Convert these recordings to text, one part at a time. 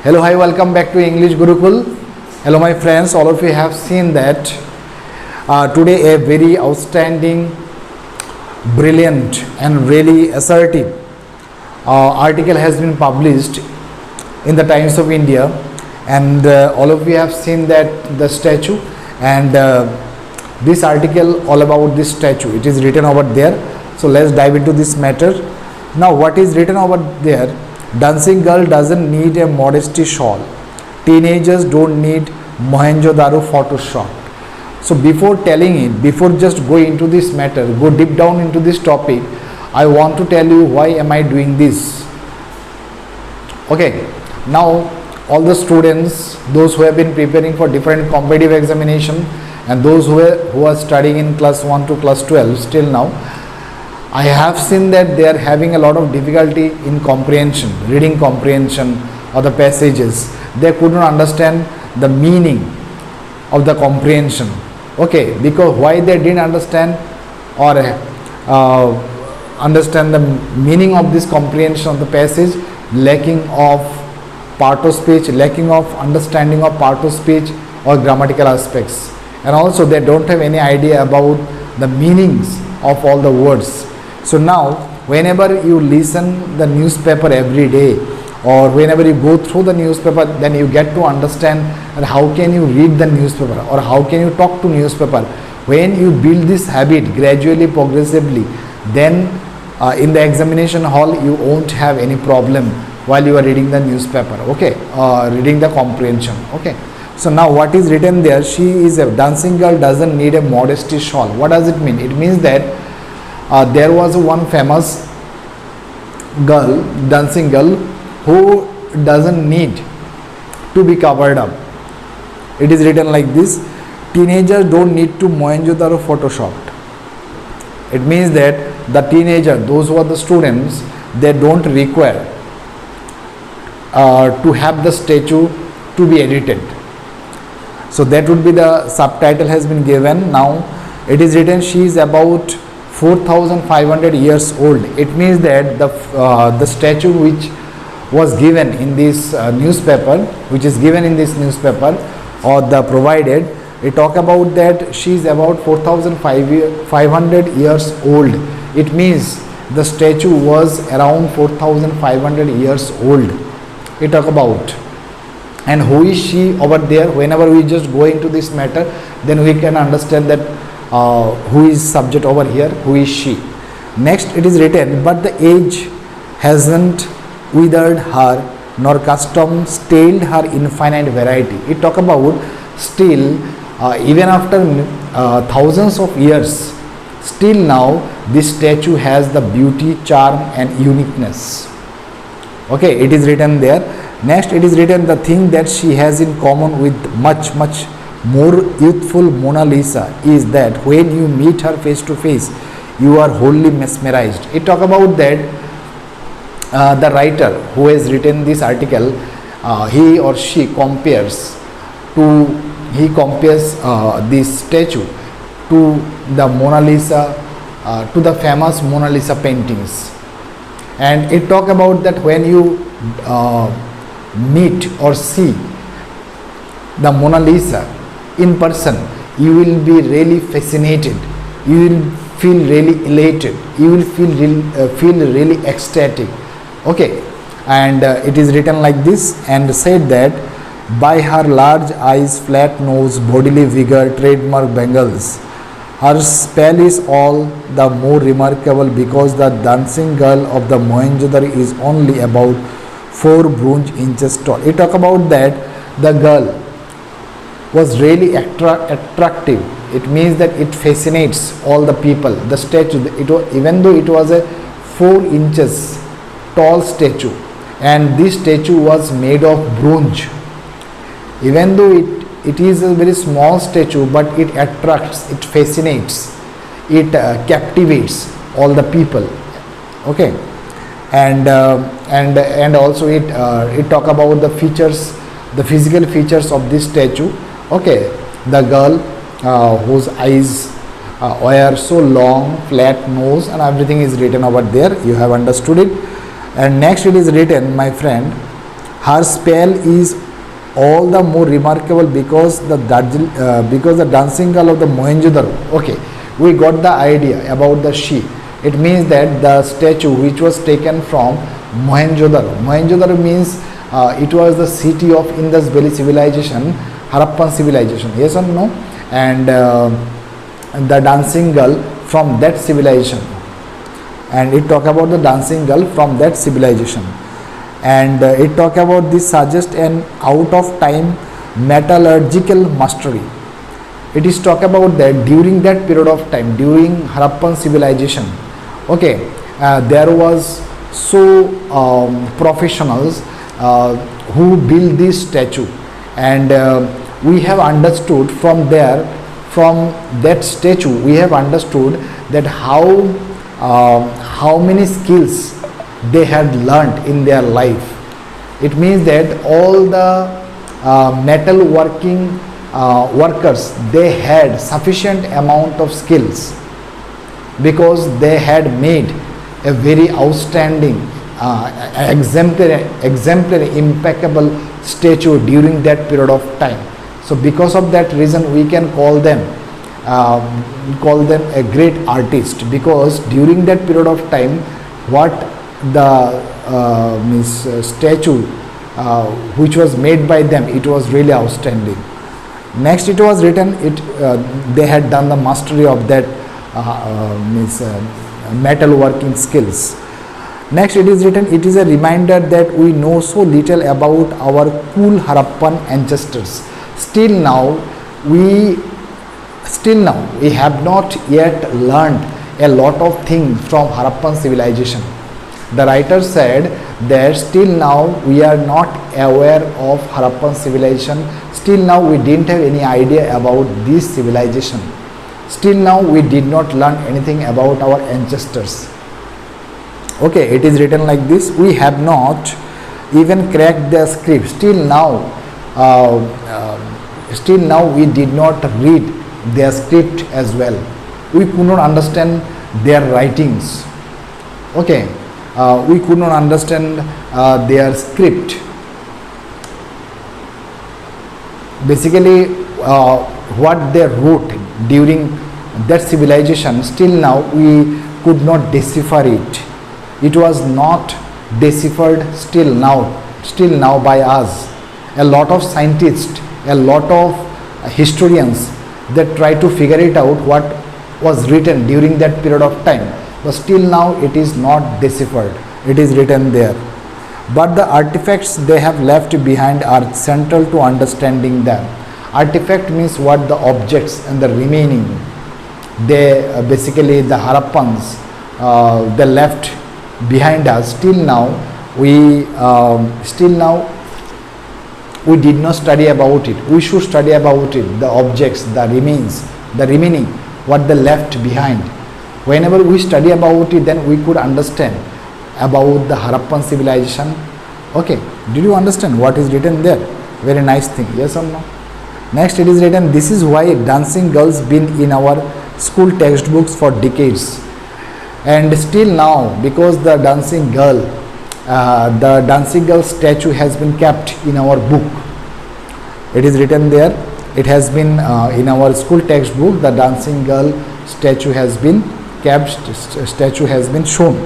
Hello, hi, welcome back to English Gurukul. Hello, my friends. All of you have seen that today a very outstanding, brilliant, and really assertive article has been published in the Times of India, and all of you have seen that the statue and this article all about this statue. It is written over there. So let's dive into this matter. Now, what is written over there? Dancing girl doesn't need a modesty shawl. Teenagers don't need Mohenjo-daro Photoshop. So before telling it, before just going into this matter, go deep down into this topic, I want to tell you why am I doing this. Okay, now all the students, those who have been preparing for different competitive examination and those who are studying in class 1 to class 12 still now, I have seen that they are having a lot of difficulty in comprehension, reading comprehension of the passages. They could not understand the meaning of the comprehension. Okay, because why they didn't understand or understand the meaning of this comprehension of the passage? Lacking of part of speech, lacking of understanding of part of speech or grammatical aspects, and also they don't have any idea about the meanings of all the words. So now whenever you listen the newspaper every day or whenever you go through the newspaper, then you get to understand that how can you read the newspaper or how can you talk to newspaper. When you build this habit gradually, progressively, then in the examination hall you won't have any problem while you are reading the newspaper. Okay, reading the comprehension. Okay, so now what is written there? She is a dancing girl doesn't need a modesty shawl. What does it mean? It means that there was one famous girl, dancing girl, who doesn't need to be covered up. It is written like this: teenagers don't need to Mohenjo-daro photoshopped. It means that the teenager, those who are the students, they don't require to have the statue to be edited. So that would be the subtitle has been given. Now it is written she is about 4,500 years old. It means that the statue which was given in this newspaper, or the provided, it talk about that she is about 4,500 years old. It means the statue was around 4,500 years old. It talk about, and who is she over there? Whenever we just go into this matter, then we can understand that who is subject over here, who is she. Next it is written, but the age hasn't withered her nor custom staled her infinite variety. It talk about still even after thousands of years, still now this statue has the beauty, charm and uniqueness. Okay, it is written there. Next it is written, the thing that she has in common with much more youthful Mona Lisa is that when you meet her face to face, you are wholly mesmerized. It talk about that the writer who has written this article, he or she compares this statue to the Mona Lisa, to the famous Mona Lisa paintings. And it talk about that when you meet or see the Mona Lisa in person, you will be really fascinated, you will feel really elated, you will feel really ecstatic. Okay, and it is written like this, and said that by her large eyes, flat nose, bodily vigor, trademark bangles, her spell is all the more remarkable because the dancing girl of the Mohenjo-daro is only about 4 bronze inches tall. It talk about that the girl was really attractive. It means that it fascinates all the people. The statue, even though it was a 4 inches tall statue, and this statue was made of bronze. Even though it is a very small statue, but it attracts, it fascinates, it captivates all the people. Okay, and also it talk about the features, the physical features of this statue. Okay, the girl whose eyes were so long, flat nose, and everything is written over there. You have understood it. And next it is written, my friend, Her spell is all the more remarkable because because the dancing girl of the Mohenjo-daro. Okay, we got the idea about the she. It means that the statue which was taken from Mohenjo-daro. Mohenjo-daro means it was the city of Indus Valley civilization, Harappan civilization. Yes or no? And the dancing girl from that civilization. And it talk about the dancing girl from that civilization. And it talk about this suggest an out of time metallurgical mastery. It is talk about that during that period of time, during Harappan civilization, okay, there was so professionals who built this statue, and we have understood from there, from that statue we have understood that how many skills they had learnt in their life. It means that all the metal working workers, they had sufficient amount of skills because they had made a very outstanding exemplary impeccable statue during that period of time. So because of that reason we can call them a great artist, because during that period of time what the statue which was made by them, it was really outstanding. Next, it was written, they had done the mastery of that metal working skills. Next, it is written, it is a reminder that we know so little about our cool Harappan ancestors. Still now we have not yet learned a lot of things from Harappan civilization. The writer said that still now we are not aware of Harappan civilization. Still now we didn't have any idea about this civilization. Still now we did not learn anything about our ancestors. Okay, it is written like this. We have not even cracked their script. Still now we did not read their script as well. We could not understand their writings. Okay, we could not understand their script. Basically, what they wrote during that civilization, still now we could not decipher it. It was not deciphered still now by us. A lot of scientists, a lot of historians, they try to figure it out what was written during that period of time, but still now it is not deciphered. It is written there. But the artifacts they have left behind are central to understanding them. Artifact means what? The objects and the remaining. They basically the Harappans they left behind us. Still now we did not study about it. We should study about it. The objects, the remains, the remaining, what they left behind. Whenever we study about it, then we could understand about the Harappan civilization. Okay, did you understand what is written there? Very nice thing, yes or no? Next, it is written, this is why dancing girls been in our school textbooks for decades, and still now, because the dancing girl statue has been kept in our book. It is written there. It has been in our school textbook. The dancing girl statue has been kept. Statue has been shown.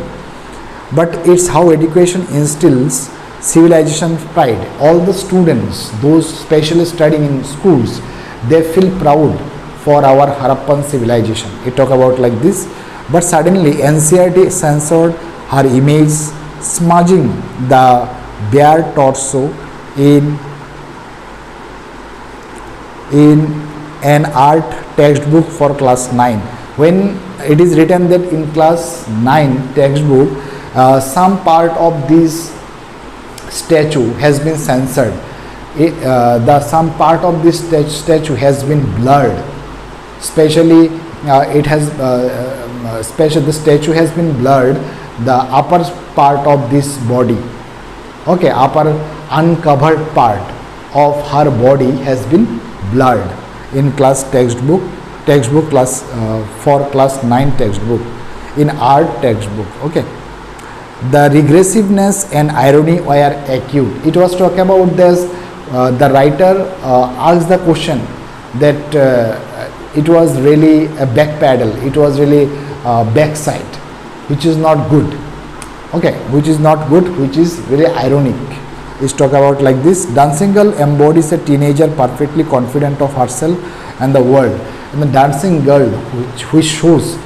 But it's how education instills civilization pride. All the students, those specially studying in schools, they feel proud for our Harappan civilization. It talk about like this. But suddenly NCERT censored her image, smudging the bare torso in an art textbook for class 9. When it is written that in class 9 textbook, some part of this statue has been censored. Some part of this statue has been blurred. Especially the statue has been blurred, the upper part of this body. Okay, upper uncovered part of her body has been blurred in class textbook class for class 9 textbook, in art textbook. Okay, The regressiveness and irony were acute. It was talk about this. The writer asked the question that it was really a back paddle. It was really backside, which is not good. Okay, which is not good, which is very ironic. Is talk about like this. Dancing girl embodies a teenager perfectly confident of herself and the world. And the dancing girl, which shows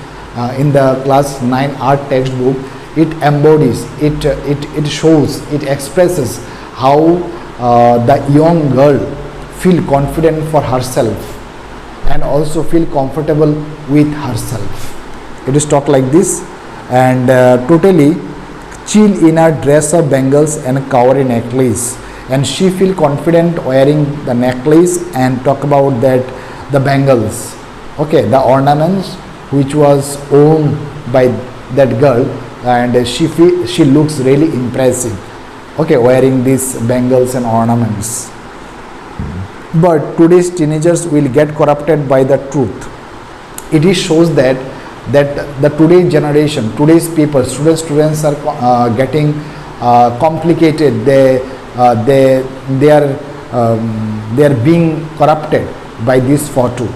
in the class 9 art textbook, it embodies, it shows, it expresses how the young girl feel confident for herself and also feel comfortable with herself. It is taught like this, and totally chill in her dress of bangles and a cowrie necklace, and she feel confident wearing the necklace and talk about that the bangles, okay, the ornaments which was owned by that girl, and she looks really impressive, okay, wearing these bangles and ornaments. But today's teenagers will get corrupted by the truth. It is shows that the today's generation, today's people, students are getting complicated. They are being corrupted by this photo.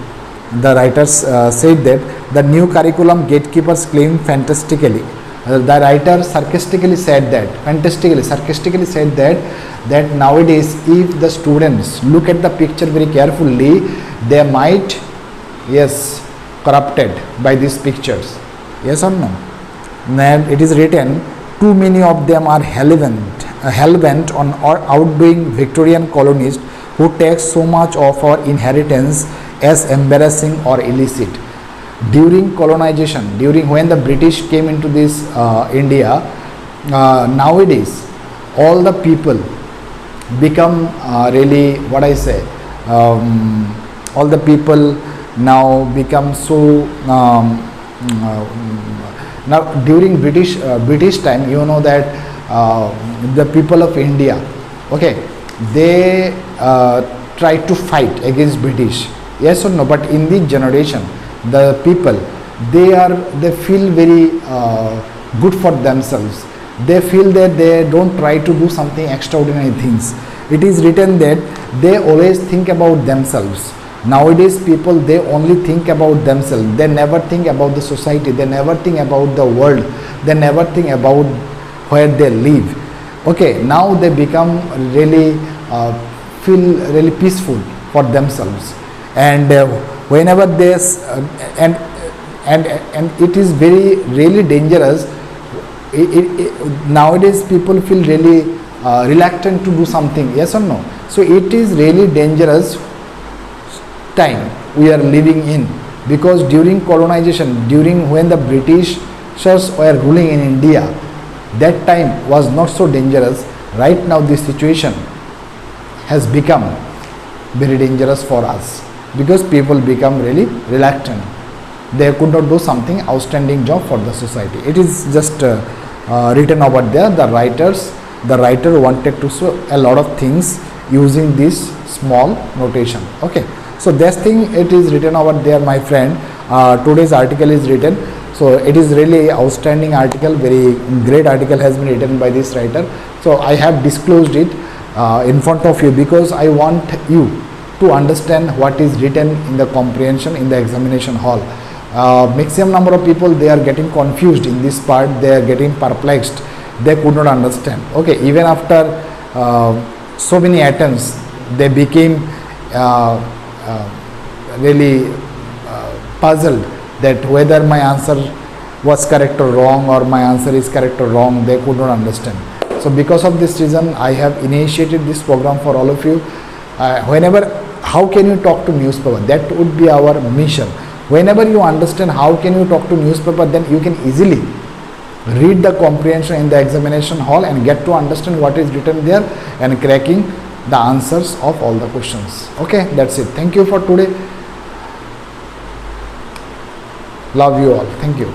The writers said that the new curriculum gatekeepers claim fantastically. The writer sarcastically said that nowadays if the students look at the picture very carefully, they might, yes, corrupted by these pictures. Yes or no? And it is written, too many of them are hell-bent on outdoing Victorian colonists who take so much of our inheritance as embarrassing or illicit. During colonization, during when the British came into this India, nowadays all the people become really, what I say, all the people now become so now during British time, you know that the people of India, okay, they try to fight against British, yes or no? But in this generation, the people, they feel very good for themselves. They feel that they don't try to do something extraordinary things. It is written that they always think about themselves. Nowadays people, they only think about themselves. They never think about the society. They never think about the world. They never think about where they live. Okay, now they become really feel really peaceful for themselves, and whenever this and it is very really dangerous. Nowadays people feel really reluctant to do something, yes or no? So it is really dangerous time we are living in, because during colonization, during when the Britishers were ruling in India, that time was not so dangerous. Right now this situation has become very dangerous for us, because people become really reluctant. They could not do something outstanding job for the society. It is just written over there. The writer wanted to show a lot of things using this small notation. Okay, so this thing, it is written over there, my friend. Today's article is written, so it is really outstanding article, very great article has been written by this writer. So I have disclosed it in front of you, because I want you to understand what is written in the comprehension in the examination hall. Maximum number of people, they are getting confused in this part. They are getting perplexed. They could not understand. Okay, even after so many attempts, they became really puzzled that whether my answer was correct or wrong, or my answer is correct or wrong. They could not understand. So because of this reason, I have initiated this program for all of you. How can you talk to newspaper? That would be our mission. Whenever you understand how can you talk to newspaper, then you can easily read the comprehension in the examination hall and get to understand what is written there and cracking the answers of all the questions. Okay, that's it. Thank you for today. Love you all. Thank you.